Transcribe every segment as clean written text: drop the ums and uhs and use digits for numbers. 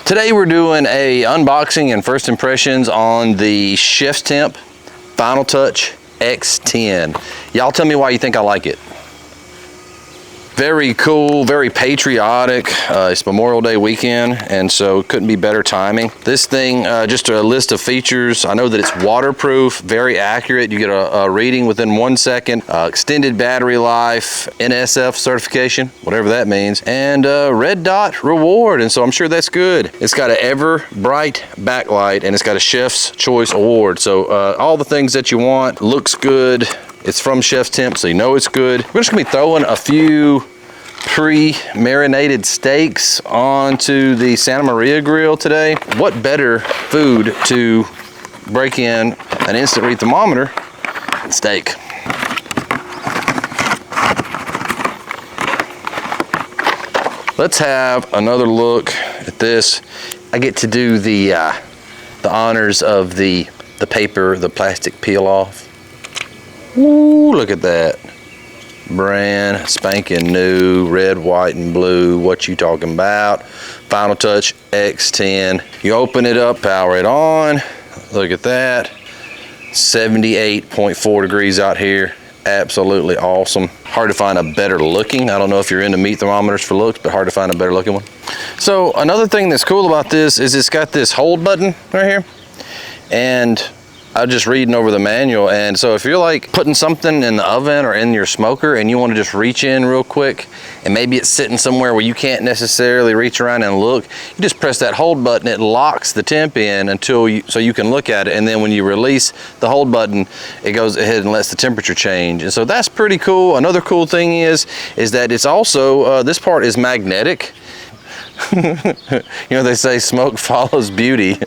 Today we're doing a unboxing and first impressions on the ChefsTemp FinalTouch X10. Y'all tell me why you think I like it. Very cool, very patriotic. It's Memorial Day weekend, and so couldn't be better timing. This thing, just a list of features. I know that it's waterproof, very accurate. You get a reading within 1 second, extended battery life, NSF certification, whatever that means, and red dot reward, and so I'm sure that's good. It's got an ever bright backlight, and it's got a Chef's Choice Award. So all the things that you want, looks good. It's from ChefsTemp, so you know it's good. We're just gonna be throwing a few pre-marinated steaks onto the Santa Maria grill today. What better food to break in an instant read thermometer than steak? Let's have another look at this. I get to do the honors of the paper, the plastic peel off. Ooh, look at that. Brand spanking new, red, white, and blue. What you talking about? FinalTouch X10. You open it up, power it on. Look at that. 78.4 degrees out here. Absolutely awesome. Hard to find a better looking. I don't know if you're into meat thermometers for looks, but hard to find a better looking one. So another thing that's cool about this is it's got this hold button right here. And I'm just reading over the manual, and so if you're like putting something in the oven or in your smoker and you want to just reach in real quick, and maybe it's sitting somewhere where you can't necessarily reach around and look, you just press that hold button. It locks the temp in until so you can look at it, and then when you release the hold button, it goes ahead and lets the temperature change. And so that's pretty cool. Another cool thing is that it's also this part is magnetic. You know, they say smoke follows beauty.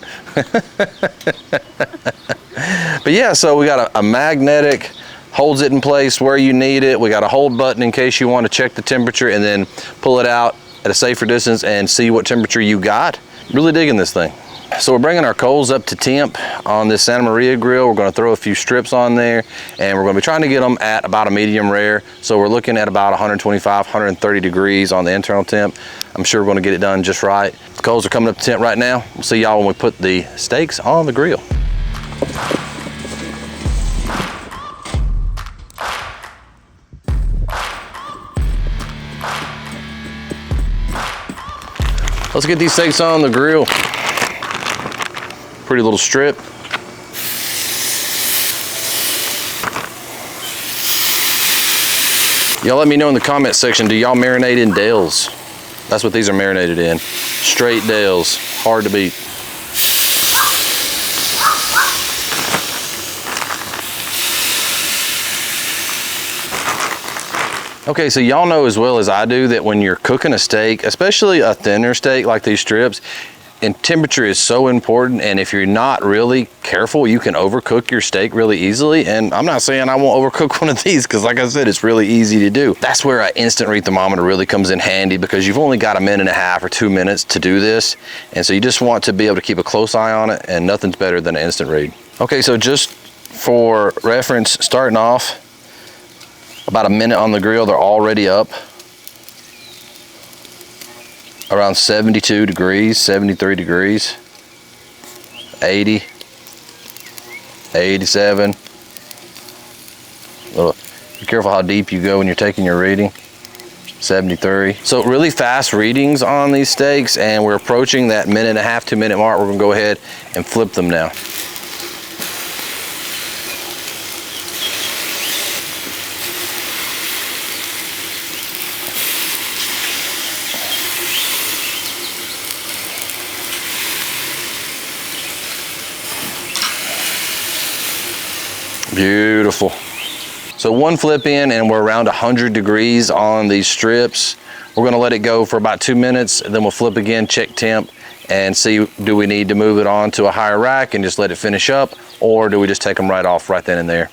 But yeah, so we got a magnetic, holds it in place where you need it. We got a hold button in case you want to check the temperature and then pull it out at a safer distance and see what temperature you got. Really digging this thing. So we're bringing our coals up to temp on this Santa Maria grill. We're going to throw a few strips on there, and we're going to be trying to get them at about a medium rare. So we're looking at about 125, 130 degrees on the internal temp. I'm sure we're going to get it done just right. The coals are coming up to temp right now. We'll see y'all when we put the steaks on the grill. Let's get these steaks on the grill. Pretty little strip. Y'all let me know in the comment section, do y'all marinate in Dales? That's what these are marinated in. Straight Dales, hard to beat. Okay, so y'all know as well as I do that when you're cooking a steak, especially a thinner steak like these strips, and temperature is so important, and if you're not really careful, you can overcook your steak really easily. And I'm not saying I won't overcook one of these, because like I said, it's really easy to do. That's where an instant read thermometer really comes in handy, because you've only got 1.5 minutes or 2 minutes to do this, and so you just want to be able to keep a close eye on it, and nothing's better than an instant read. Okay, so just for reference, starting off, about 1 minute on the grill, they're already up around 72 degrees, 73 degrees, 80, 87. Be careful how deep you go when you're taking your reading. 73. So really fast readings on these steaks, and we're approaching that 1.5 minute, 2 minute mark. We're gonna go ahead and flip them now. Beautiful. So one flip in, and we're around 100 degrees on these strips. We're gonna let it go for about 2 minutes, and then we'll flip again, check temp, and see, do we need to move it on to a higher rack and just let it finish up, or do we just take them right off right then and there?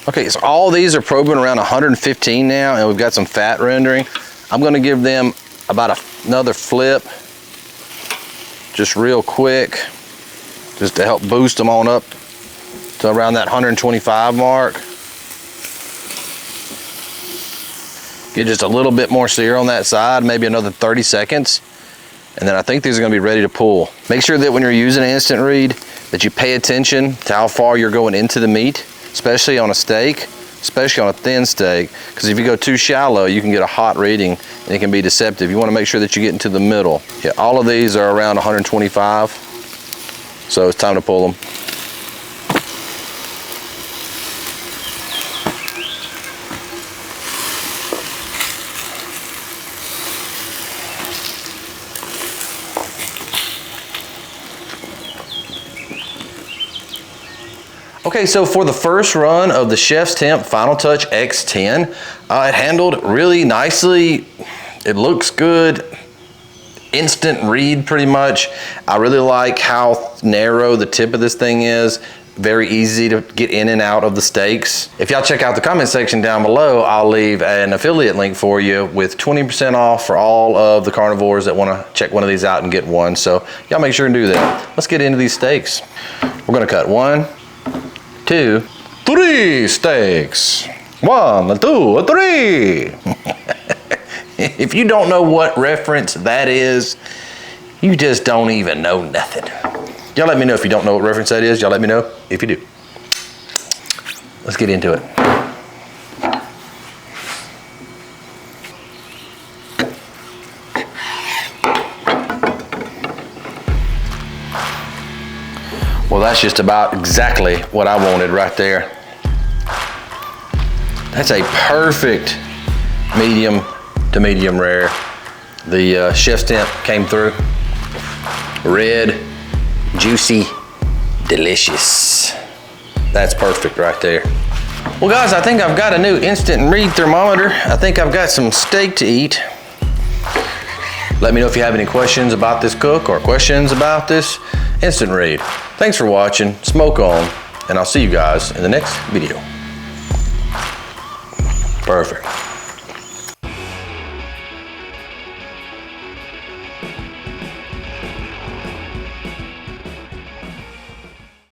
Okay, so all these are probing around 115 now, and we've got some fat rendering. I'm gonna give them about another flip, just real quick, just to help boost them on up to around that 125 mark. Get just a little bit more sear on that side, maybe another 30 seconds. And then I think these are gonna be ready to pull. Make sure that when you're using an instant read, that you pay attention to how far you're going into the meat, especially on a steak, especially on a thin steak, because if you go too shallow, you can get a hot reading and it can be deceptive. You wanna make sure that you get into the middle. Yeah, all of these are around 125, so it's time to pull them. Okay, so for the first run of the ChefsTemp FinalTouch X10, it handled really nicely. It looks good. Instant read pretty much. I really like how narrow the tip of this thing is. Very easy to get in and out of the steaks. If y'all check out the comment section down below, I'll leave an affiliate link for you with 20% off for all of the carnivores that wanna check one of these out and get one. So y'all make sure and do that. Let's get into these steaks. We're gonna cut 1, 2, 3 steaks. 1, 2, 3. If you don't know what reference that is, you just don't even know nothing. Y'all let me know if you don't know what reference that is. Y'all let me know if you do. Let's get into it. Well, that's just about exactly what I wanted right there. That's a perfect medium to medium rare. The ChefsTemp came through. Red, juicy, delicious. That's perfect right there. Well guys, I think I've got a new instant read thermometer. I think I've got some steak to eat. Let me know if you have any questions about this cook or questions about this instant read. Thanks for watching, smoke on, and I'll see you guys in the next video. Perfect.